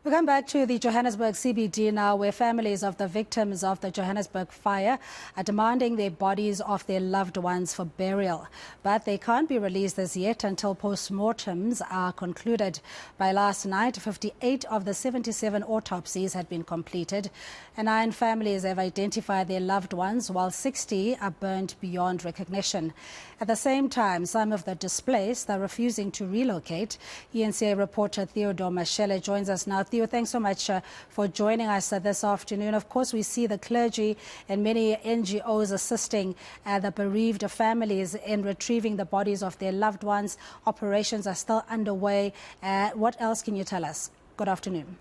We come back to the Johannesburg CBD now, where families of the victims of the Johannesburg Fire are demanding their bodies of their loved ones for burial. But they can't be released as yet until post-mortems are concluded. By last night, 58 of the 77 autopsies had been completed, and 9 families have identified their loved ones, while 60 are burnt beyond recognition. At the same time, some of the displaced are refusing to relocate. ENCA reporter Theodor Mashele joins us now. Theo, thanks so much for joining us this afternoon. Of course, we see the clergy and many NGOs assisting the bereaved families in retrieving the bodies of their loved ones. Operations are still underway. What else can you tell us? Good afternoon.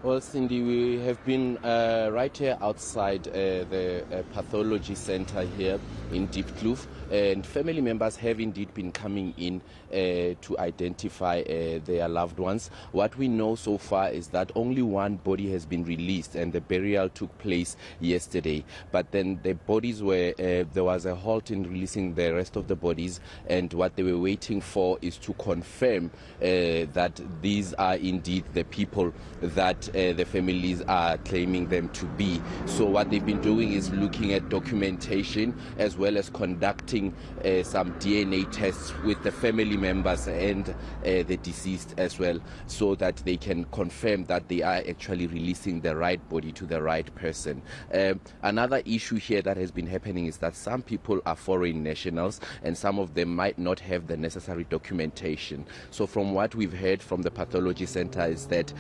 Well, Cindy, we have been right here outside the Pathology Center here in Diepkloof, and family members have indeed been coming in to identify their loved ones. What we know so far is that only one body has been released, and the burial took place yesterday. But then the bodies were, there was a halt in releasing the rest of the bodies, and what they were waiting for is to confirm that these are indeed the people that the families are claiming them to be. So what they've been doing is looking at documentation as well as conducting some DNA tests with the family members and the deceased as well, so that they can confirm that they are actually releasing the right body to the right person. Another issue here that has been happening is that some people are foreign nationals, and some of them might not have the necessary documentation. So from what we've heard from the Pathology Center is that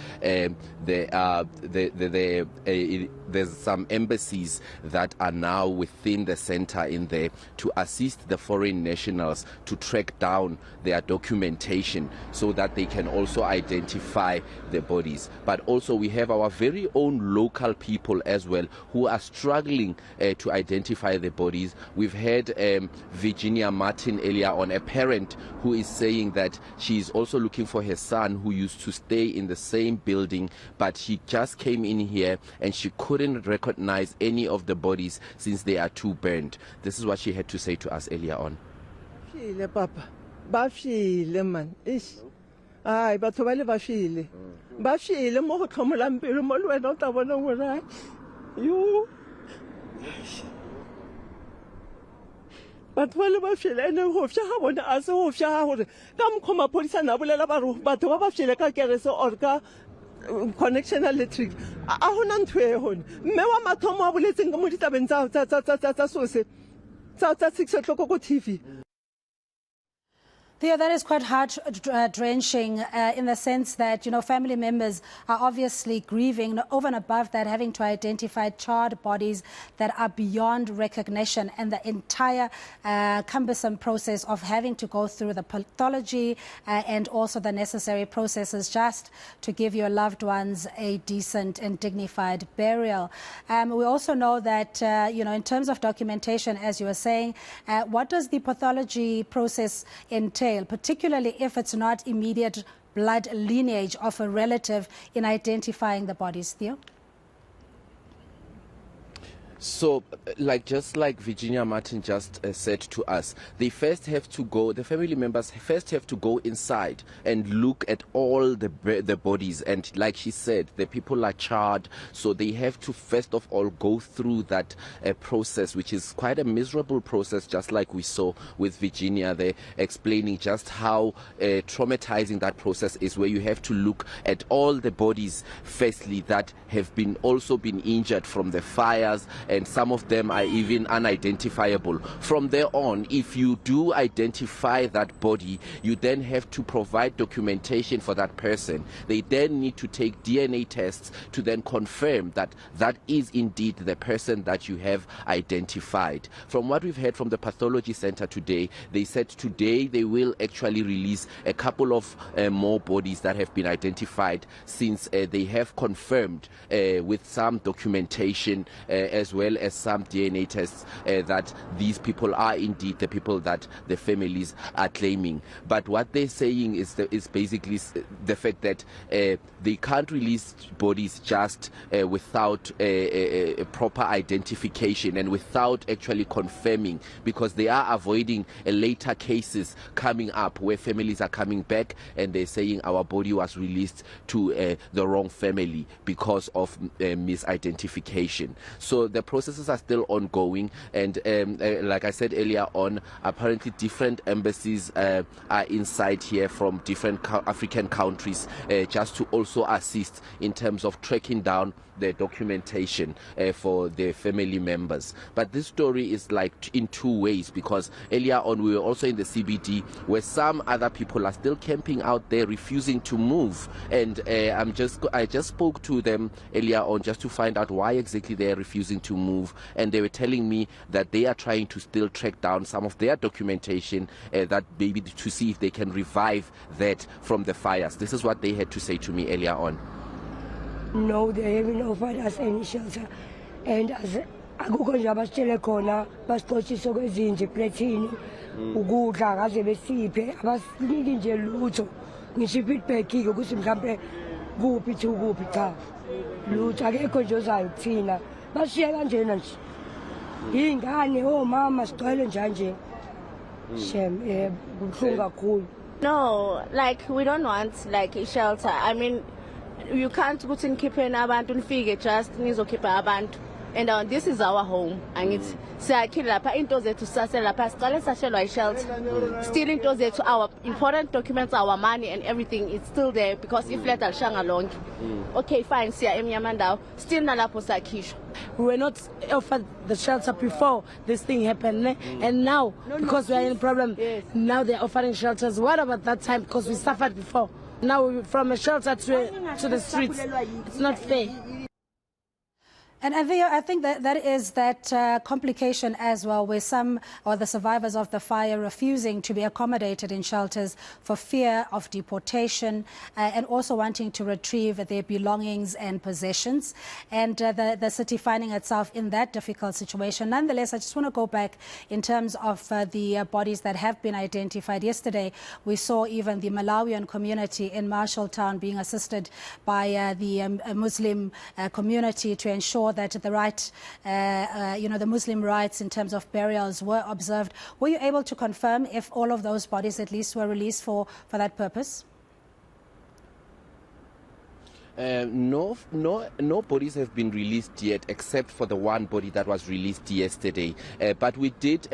there's some embassies that are now within the center in there to assist the foreign nationals to track down their documentation so that they can also identify the bodies. But also we have our very own local people as well who are struggling to identify the bodies. We've heard Virginia Martin earlier on, a parent who is saying that she is also looking for her son who used to stay in the same building, but she just came in here and she couldn't recognize any of the bodies since they are too burned. This is what she had to say to us earlier on. Papa, bafile man. Ish. Ay, batho ba le bafile. Bafile mo go tlhomolang pelo mo le wena o tla bona gore yo. Batho ba le bafile ene go fya ga bona a se go fya ga gore ka mkhoma polisa na bolela ba batho ba bafile ka kerese or ka connection electric a hona ntwe e hone mme wa mathomo a boletseng ka mo ditabeng tsa sose tsa 6 o'clock ko TV. Theo, that is quite heart-drenching in the sense that, you know, family members are obviously grieving, over and above that, having to identify charred bodies that are beyond recognition, and the entire cumbersome process of having to go through the pathology and also the necessary processes just to give your loved ones a decent and dignified burial. We also know that, you know, in terms of documentation, as you were saying, what does the pathology process entail, particularly if it's not immediate blood lineage of a relative in identifying the bodies, Theo? So, just like Virginia Martin just said to us, they first have to go, the family members first have to go inside and look at all the bodies. And like she said, the people are charred, so they have to first of all go through that process, which is quite a miserable process, just like we saw with Virginia there, explaining just how traumatizing that process is, where you have to look at all the bodies, firstly, that have also been injured from the fires, and some of them are even unidentifiable. From there on, if you do identify that body, you then have to provide documentation for that person. They then need to take DNA tests to then confirm that that is indeed the person that you have identified. From what we've heard from the Pathology Center today, they said today they will actually release a couple of more bodies that have been identified, since they have confirmed with some documentation as well as some DNA tests that these people are indeed the people that the families are claiming. But what they're saying is basically the fact that they can't release bodies just without a proper identification and without actually confirming, because they are avoiding later cases coming up where families are coming back and they're saying our body was released to the wrong family because of misidentification. So the processes are still ongoing, and like I said earlier on, apparently different embassies are inside here from different African countries just to also assist in terms of tracking down the documentation for their family members. But this story is like in two ways, because earlier on we were also in the CBD where some other people are still camping out there refusing to move, and I just spoke to them earlier on just to find out why exactly they are refusing to move, and they were telling me that they are trying to still track down some of their documentation that maybe to see if they can revive that from the fires. This is what they had to say to me earlier on. No, they haven't offered us any shelter. And as akukho nje abasitshele khona basixotshiswe kwezinje plethini ukudla kaze besiphe abasiniki nje lutho ngisho feedback-ke ukuthi mhlawumbe kuphi thi ukuphi cha lutho akekho nje ozayo kuthina bashiye kanjena nje iy'ngane omama sigcwele njanje shem kubuhlungu kakhulu. No, like we don't want like a shelter. I mean, you can't put in keeping abantu nifike just nizokhipha abantu, and this is our home. Angithi siyakhile lapha into zethu sase lapha siqale sashelwa i-shelter, still into zethu, our important documents, our money and everything is still there because if let alishanga lonke. Okay, fine, siya emnyamandawo still nalapho sakhishwa. We were not offered the shelter before this thing happened, and now because we are in a problem, now they're offering shelters. What about that time? Because we suffered before. Now we're from a shelter to the streets. It's not fair. And I think that is that complication as well, where some or the survivors of the fire refusing to be accommodated in shelters for fear of deportation and also wanting to retrieve their belongings and possessions, and the city finding itself in that difficult situation. Nonetheless, I just want to go back in terms of the bodies that have been identified. Yesterday, we saw even the Malawian community in Marshalltown being assisted by the Muslim community to ensure that the right, the Muslim rights in terms of burials were observed. Were you able to confirm if all of those bodies at least were released for that purpose? No bodies have been released yet, except for the one body that was released yesterday. But we did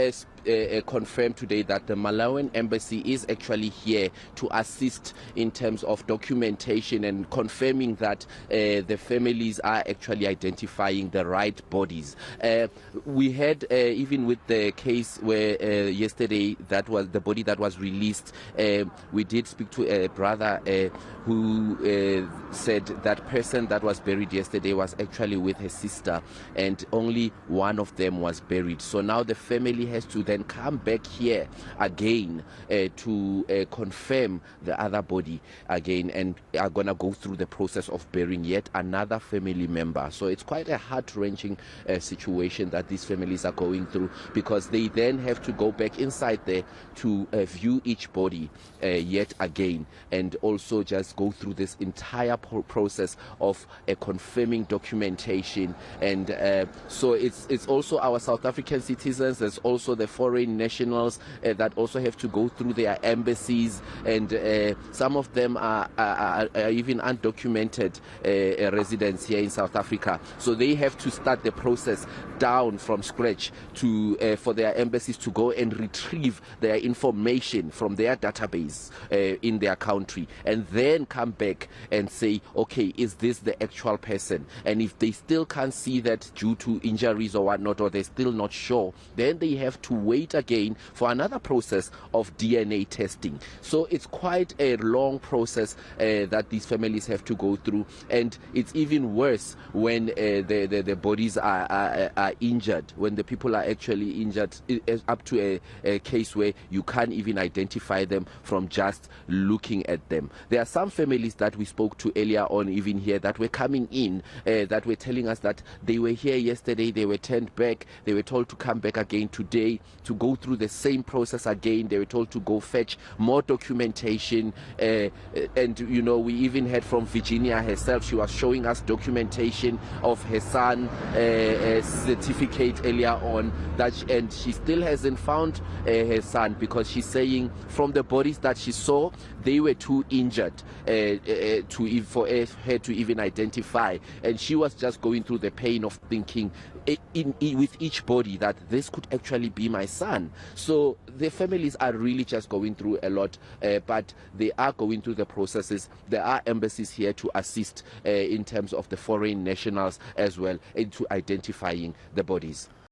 confirm today that the Malawian embassy is actually here to assist in terms of documentation and confirming that the families are actually identifying the right bodies. We had even with the case where yesterday that was the body that was released, we did speak to a brother who said that person that was buried yesterday was actually with her sister, and only one of them was buried. So now the family has to then come back here again to confirm the other body again, and are going to go through the process of burying yet another family member. So it's quite a heart-wrenching situation that these families are going through, because they then have to go back inside there to view each body yet again, and also just go through this entire process of confirming documentation. And so it's also our South African citizens, there's also the foreign nationals that also have to go through their embassies, and some of them are even undocumented residents here in South Africa. So they have to start the process down from scratch to for their embassies to go and retrieve their information from their database in their country, and then come back and say, okay, is this the actual person? And if they still can't see that due to injuries or whatnot, or they're still not sure, then they have to wait wait again for another process of DNA testing. So it's quite a long process that these families have to go through, and it's even worse when the bodies are injured, when the people are actually injured, up to a case where you can't even identify them from just looking at them. There are some families that we spoke to earlier on, even here, that were coming in, that were telling us that they were here yesterday, they were turned back, they were told to come back again today to go through the same process again. They were told to go fetch more documentation, and you know, we even heard from Virginia herself. She was showing us documentation of her son, a certificate earlier on, and she still hasn't found her son, because she's saying from the bodies that she saw, they were too injured for her to even identify, and she was just going through the pain of thinking with each body that this could actually be my son. So the families are really just going through a lot, but they are going through the processes. There are embassies here to assist in terms of the foreign nationals as well into identifying the bodies.